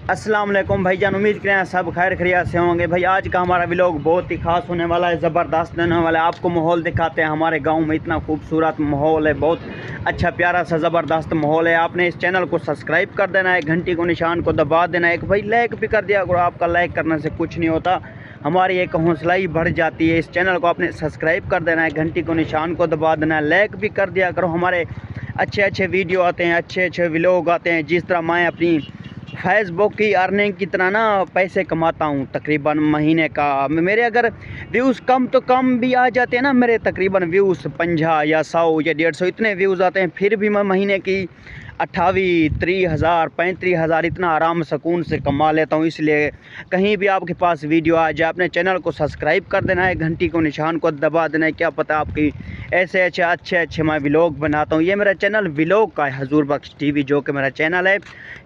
अस्सलाम वालेकुम भाईजान, उम्मीद करें सब खैर खैरियत से होंगे। भाई आज का हमारा व्लॉग बहुत ही खास होने वाला है, ज़बरदस्त होने वाला है। आपको माहौल दिखाते हैं। हमारे गांव में इतना खूबसूरत माहौल है, बहुत अच्छा प्यारा सा ज़बरदस्त माहौल है। आपने इस चैनल को सब्सक्राइब कर देना है, घंटी को निशान को दबा देना है। भाई लाइक भी कर दिया करो, आपका लाइक करने से कुछ नहीं होता, हमारी एक हौसला ही बढ़ जाती है। इस चैनल को आपने सब्सक्राइब कर देना है, घंटी को निशान को दबा देना है, लाइक भी कर दिया करो। हमारे अच्छे अच्छे वीडियो आते हैं, अच्छे अच्छे व्लॉग आते हैं। जिस तरह मैं अपनी फेसबुक की अर्निंग की तरह ना पैसे कमाता हूँ तकरीबन महीने का। मेरे अगर व्यूज़ कम तो कम भी आ जाते हैं ना, मेरे तकरीबन व्यूज़ 50 या 100 या 150 इतने व्यूज़ आते हैं, फिर भी मैं महीने की 28, 30,000, 35,000 इतना आराम सुकून से कमा लेता हूँ। इसलिए कहीं भी आपके पास वीडियो आ जाए, अपने चैनल को सब्सक्राइब कर देना है, घंटी को निशान को दबा देना है। क्या पता आपकी ऐसे अच्छे मैं व्लॉग बनाता हूँ। ये मेरा चैनल व्लॉग का है, हजूर बख्श टीवी जो कि मेरा चैनल है,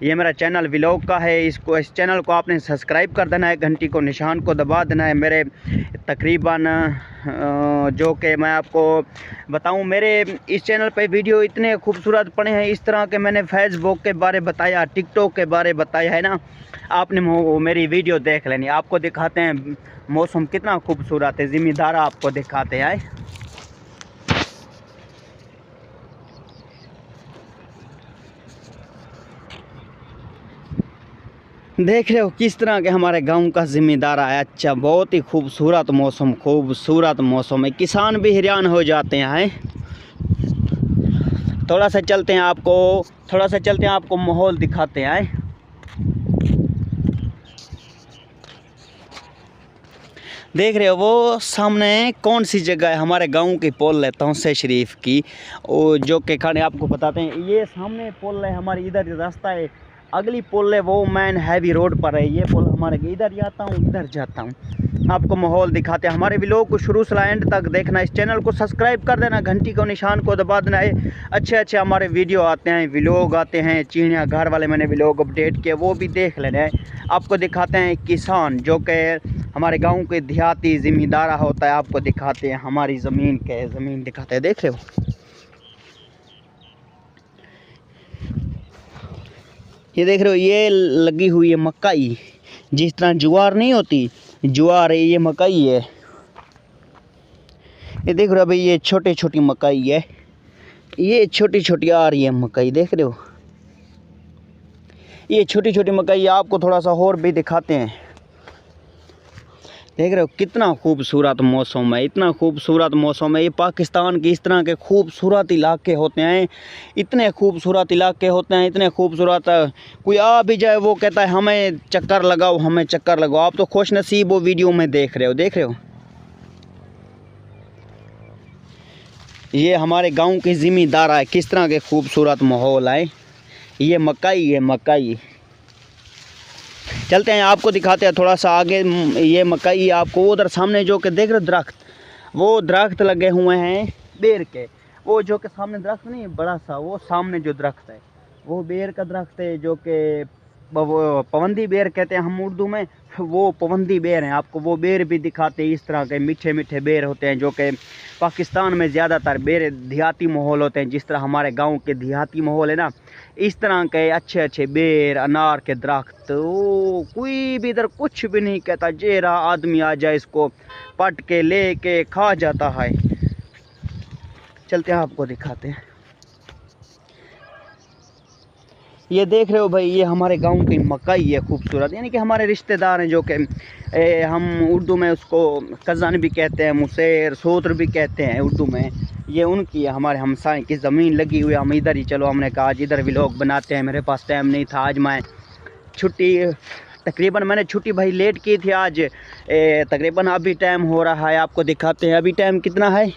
ये मेरा चैनल व्लॉग का है। इस चैनल को आपने सब्सक्राइब कर देना है, घंटी को निशान को दबा देना है। मेरे तकरीबन जो कि मैं आपको बताऊं, मेरे इस चैनल पे वीडियो इतने खूबसूरत पड़े हैं। इस तरह के मैंने फेसबुक के बारे बताया, टिकटॉक के बारे बताया है ना। आपने मेरी वीडियो देख लेनी। आपको दिखाते हैं मौसम कितना खूबसूरत है, ज़िम्मेदार आपको दिखाते हैं। देख रहे हो किस तरह के हमारे गांव का ज़िम्मेदार आया। अच्छा, बहुत ही खूबसूरत मौसम, खूबसूरत मौसम है। किसान भी हैरान हो जाते हैं। थोड़ा सा चलते हैं, आपको माहौल दिखाते हैं। देख रहे हो वो सामने कौन सी जगह है? हमारे गांव की पोल है तौसे शरीफ की, वो जो के खाने आपको बताते हैं। ये सामने पोल है हमारी, इधर रास्ता है। अगली पोल है वो मैन हैवी रोड पर है। ये पोल हमारे इधर जाता हूँ, इधर जाता हूँ। आपको माहौल दिखाते हैं। हमारे व्लॉग को शुरू से एंड तक देखना। इस चैनल को सब्सक्राइब कर देना, घंटी को निशान को दबा देना है। अच्छे हमारे वीडियो आते हैं, व्लॉग आते हैं। चिड़िया घर वाले मैंने व्लॉग अपडेट किए, वो भी देख लेना है। आपको दिखाते हैं किसान जो कि हमारे गांव के देहाती ज़िम्मेदार होता है। आपको दिखाते हैं हमारी ज़मीन दिखाते हैं। देख रहे हो ये, देख रहे हो ये लगी हुई है मकई। जिस तरह ज्वार नहीं होती, ज्वार है, ये मकई है। ये देख रहे हो भाई, ये छोटी मकई है, ये छोटी आ रही है मकई। देख रहे हो ये छोटी मकई। आपको थोड़ा सा और भी दिखाते हैं। देख रहे हो कितना खूबसूरत मौसम है, इतना खूबसूरत मौसम है। ये पाकिस्तान के इस तरह के खूबसूरत इलाके होते हैं, इतने खूबसूरत इलाके होते हैं, इतने खूबसूरत। कोई आ भी जाए वो कहता है हमें चक्कर लगाओ, हमें चक्कर लगाओ। आप तो खुश नसीब वो वीडियो में देख रहे हो। ये हमारे गांव की ज़िम्मेदार है, किस तरह के खूबसूरत माहौल है। ये मकई है, मकई। चलते हैं, आपको दिखाते हैं थोड़ा सा आगे। ये मकई आपको उधर सामने जो कि देख रहे हो दरख्त, वो दरख्त लगे हुए हैं बेर के। वो जो कि सामने दरख्त नहीं है बड़ा सा, वो सामने जो दरख्त है वो बेर का दरख्त है, जो कि पवंदी बेर कहते हैं हम उर्दू में। वो पवंदी बेर हैं। आपको वो बेर भी दिखाते हैं। इस तरह के मीठे बेर होते हैं, जो कि पाकिस्तान में ज़्यादातर बेर देहाती माहौल होते हैं। जिस तरह हमारे गांव के देहाती माहौल है ना, इस तरह के अच्छे बेर, अनार के दरख्त। वो कोई भी इधर कुछ भी नहीं कहता, जेरा आदमी आ जाए इसको पट के ले के खा जाता है। चलते हैं, आपको दिखाते हैं। ये देख रहे हो भाई, ये हमारे गांव की मकई है खूबसूरत, यानी कि हमारे रिश्तेदार हैं, जो कि हम उर्दू में उसको कज़न भी कहते हैं, मुसेर सोत्र भी कहते हैं उर्दू में। ये उनकी है, हमारे हमसाए की ज़मीन लगी हुई है। हम इधर ही चलो, हमने कहा आज इधर व्लॉग बनाते हैं। मेरे पास टाइम नहीं था, आज मैं छुट्टी, तकरीबन मैंने छुट्टी भाई लेट की थी आज। तकरीबन अभी टाइम हो रहा है, आपको दिखाते हैं अभी टाइम कितना है।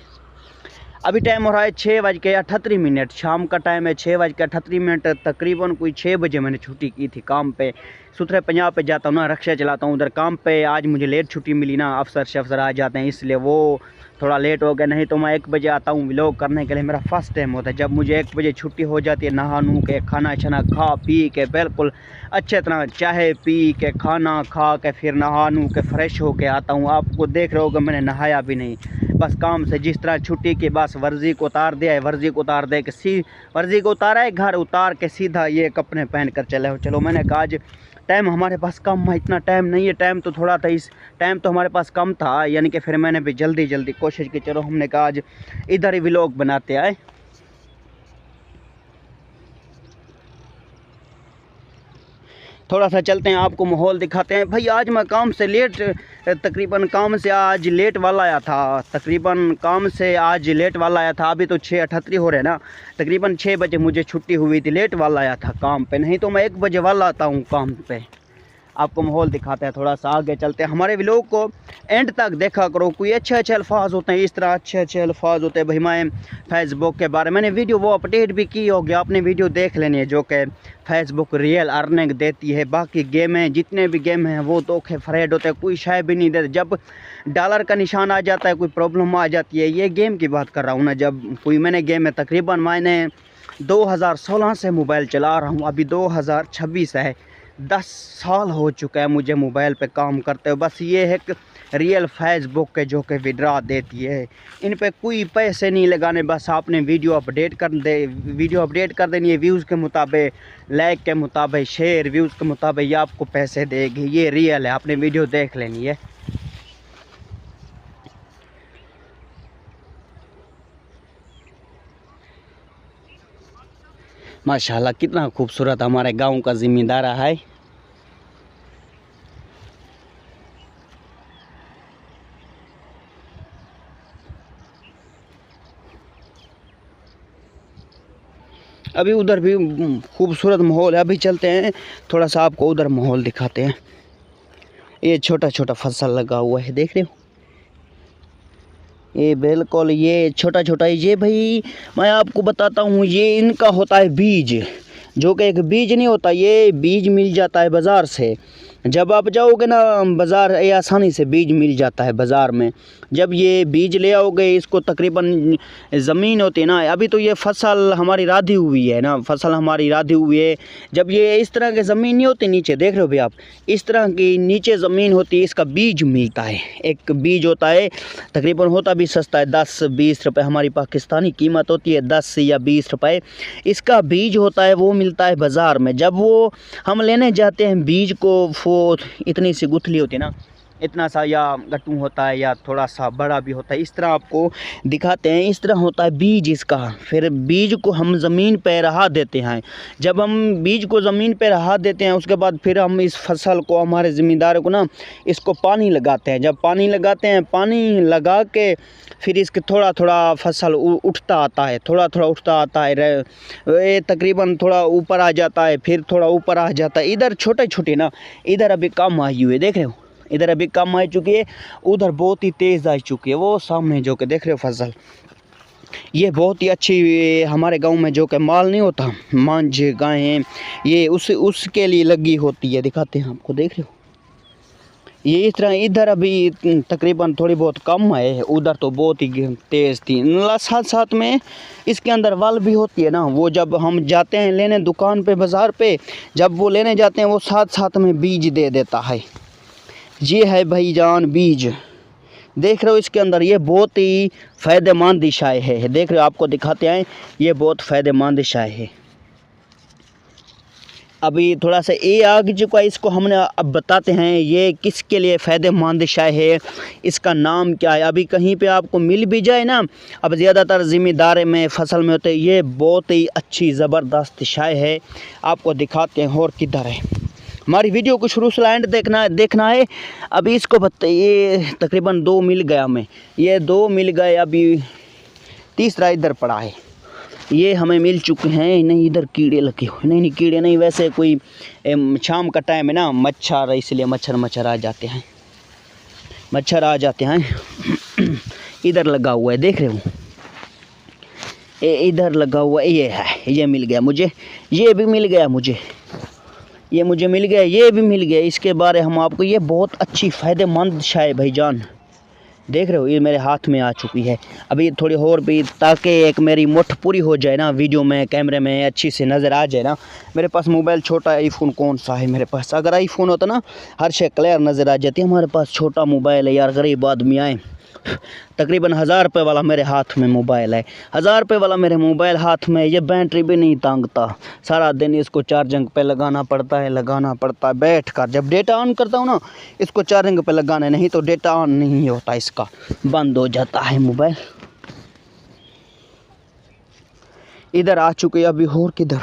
अभी टाइम हो रहा है 6:38। शाम का टाइम है, 6:38। तकरीबन कोई 6 बजे मैंने छुट्टी की थी काम पे। सुथरे 50 पे जाता हूँ ना, रक्षा चलाता हूँ उधर काम पे। आज मुझे लेट छुट्टी मिली ना, अफसर आ जाते हैं, इसलिए वो थोड़ा लेट हो गया, नहीं तो मैं 1 बजे आता हूँ व्लॉग करने के लिए। मेरा फर्स्ट टाइम होता है जब मुझे 1 बजे छुट्टी हो जाती है, नहा नू के खाना छना खा पी के बिल्कुल अच्छे तरह चाय पी के खाना खा के फिर नहा नू के फ्रेश हो के आता हूँ। आपको देख रहे होगे मैंने नहाया भी नहीं, बस काम से जिस तरह छुट्टी के बस वर्जी को उतार दिया है, वर्जी को उतार दे के वर्जी को उतारा है, घर उतार के सीधा ये कपड़े पहन कर चले हो। चलो मैंने कहा आज टाइम हमारे पास कम है, इतना टाइम नहीं है, टाइम तो थोड़ा था, इस टाइम तो हमारे पास कम था, यानी कि फिर मैंने भी जल्दी कोशिश की। चलो हमने कहा आज इधर ही व्लॉग बनाते आए। थोड़ा सा चलते हैं, आपको माहौल दिखाते हैं। भाई आज मैं काम से लेट, तकरीबन काम से आज लेट वाला आया था, तकरीबन काम से आज लेट वाला आया था। अभी तो 6:38 हो रहे ना, तकरीबन 6 बजे मुझे छुट्टी हुई थी, लेट वाला आया था काम पे, नहीं तो मैं 1 बजे वाला आता हूँ काम पे। आपको माहौल दिखाते हैं, थोड़ा सा आगे चलते हैं। हमारे व्लॉग को एंड तक देखा करो, कोई अच्छे अल्फाज होते हैं, इस तरह अच्छे अल्फाज होते हैं। भाई मैं फेसबुक के बारे में मैंने वीडियो वो अपडेट भी की होगी, आपने वीडियो देख लेनी है, जो कि फेसबुक रियल अर्निंग देती है। बाकी गेमें जितने भी गेम हैं वो धोखे फ्रेड होते हैं, कोई शायद भी नहीं देते। जब डॉलर का निशान आ जाता है कोई प्रॉब्लम आ जाती है, ये गेम की बात कर रहा हूँ ना। जब कोई मैंने गेम है, तकरीबन मैंने 2016 से मोबाइल चला रहा हूँ, अभी 2026 है, 10 साल हो चुका है मुझे मोबाइल पे काम करते हुए। बस ये है कि रियल फेसबुक के जो कि विड्रा देती है, इन पे कोई पैसे नहीं लगाने, बस आपने वीडियो अपडेट कर देनी है व्यूज़ के मुताबिक, लाइक के मुताबिक, शेयर व्यूज़ के मुताबिक, ये आपको पैसे देगी। ये रियल है, आपने वीडियो देख लेनी है। माशाल्लाह कितना खूबसूरत हमारे गांव का ज़मींदार है। अभी उधर भी खूबसूरत माहौल है, अभी चलते हैं थोड़ा सा आपको उधर माहौल दिखाते हैं। ये छोटा छोटा फसल लगा हुआ है, देख रहे हो, ये बिल्कुल ये छोटा छोटा, ये भाई मैं आपको बताता हूँ, ये इनका होता है बीज, जो कि एक बीज नहीं होता, ये बीज मिल जाता है बाज़ार से। जब आप जाओगे ना बाज़ार, ये आसानी से बीज मिल जाता है बाज़ार में। जब ये बीज ले आओगे, इसको तकरीबन ज़मीन होती है ना, अभी तो ये फसल हमारी राधी हुई है ना, फसल हमारी राधी हुई है। जब ये इस तरह की ज़मीन नहीं होती नीचे, देख रहे हो भाई आप, इस तरह की नीचे ज़मीन होती है, इसका बीज मिलता है। एक बीज होता है, तकरीबन होता भी सस्ता है, 10-20 रुपये, हमारी पाकिस्तानी कीमत होती है 10 या 20 रुपये। इसका बीज होता है, वो मिलता है बाज़ार में। जब वो हम लेने जाते हैं बीज को, वो इतनी सी गुठली होती है ना, इतना सा या गट्टू होता है या थोड़ा सा बड़ा भी होता है, इस तरह आपको दिखाते हैं। इस तरह होता है बीज इसका। फिर बीज को हम ज़मीन पे रहा देते हैं। जब हम बीज को ज़मीन पे रहा देते हैं, उसके बाद फिर हम इस फसल को, हमारे ज़मींदारों को ना, इसको पानी लगाते हैं। जब पानी लगाते हैं, पानी लगा के फिर इसके थोड़ा थोड़ा फसल उठता आता है, थोड़ा थोड़ा उठता आता है, ये तकरीबन थोड़ा ऊपर आ जाता है, फिर थोड़ा ऊपर आ जाता है। इधर छोटे छोटे ना, इधर अभी कम आई हुई है, देख रहे हो, इधर अभी कम आ चुकी है, उधर बहुत ही तेज़ आ चुकी है। वो सामने जो कि देख रहे हो फसल, ये बहुत ही अच्छी हमारे गांव में जो कि माल नहीं होता, मांझ गायें, ये उसके लिए लगी होती है। दिखाते हैं आपको, देख रहे हो, ये इस तरह। इधर अभी तकरीबन थोड़ी बहुत कम है, उधर तो बहुत ही तेज़ थी। साथ साथ में इसके अंदर वल भी होती है ना, वो जब हम जाते हैं लेने दुकान पे, बाज़ार पे, जब वो लेने जाते हैं, वो साथ साथ में बीज दे देता है। ये है भाईजान बीज, देख रहे हो इसके अंदर, ये बहुत ही फ़ायदेमंद शाय है। देख रहे हो, आपको दिखाते हैं, ये बहुत फ़ायदेमंद शाय है। अभी थोड़ा सा ये आगे जो का, इसको हमने अब बताते हैं ये किसके लिए फ़ायदेमंद शाय है, इसका नाम क्या है। अभी कहीं पे आपको मिल भी जाए ना, अब ज़्यादातर ज़मींदार में फसल में होते हैं, ये बहुत ही अच्छी ज़बरदस्त शाय है। आपको दिखाते हैं और किधर है। हमारी वीडियो को शुरू से एंड देखना है। अभी इसको ये तकरीबन 2 मिल गया हमें, ये 2 मिल गए, अभी तीसरा इधर पड़ा है। ये हमें मिल चुके हैं। नहीं इधर कीड़े लगे हुए, नहीं कीड़े नहीं, वैसे कोई शाम का टाइम है ना, मच्छर, इसलिए मच्छर आ जाते हैं, मच्छर आ जाते हैं। इधर लगा हुआ है, देख रहे हो, इधर लगा हुआ है, ये है, ये मिल गया मुझे, ये भी मिल गया मुझे, ये मुझे मिल गया, ये भी मिल गया। इसके बारे हम आपको, ये बहुत अच्छी फ़ायदेमंद शाय भाईजान, देख रहे हो ये मेरे हाथ में आ चुकी है। अभी थोड़ी और भी ताकि एक मेरी मुट्ठ पूरी हो जाए ना, वीडियो में कैमरे में अच्छी से नज़र आ जाए ना। मेरे पास मोबाइल छोटा आईफोन कौन सा है मेरे पास, अगर आईफोन होता ना हर शे क्लियर नज़र आ जाती। हमारे पास छोटा मोबाइल है यार, गरीब आदमी आए। तकरीबन 1000 रुपये वाला मेरे हाथ में मोबाइल है, 1000 रुपये वाला मेरे मोबाइल हाथ में। ये बैटरी भी नहीं तांगता, सारा दिन इसको चार्जिंग पे लगाना पड़ता है बैठ कर। जब डेटा ऑन करता हूँ ना इसको चार्जिंग पे लगाना, नहीं तो डेटा ऑन नहीं होता, इसका बंद हो जाता है मोबाइल। इधर आ चुके अभी और किधर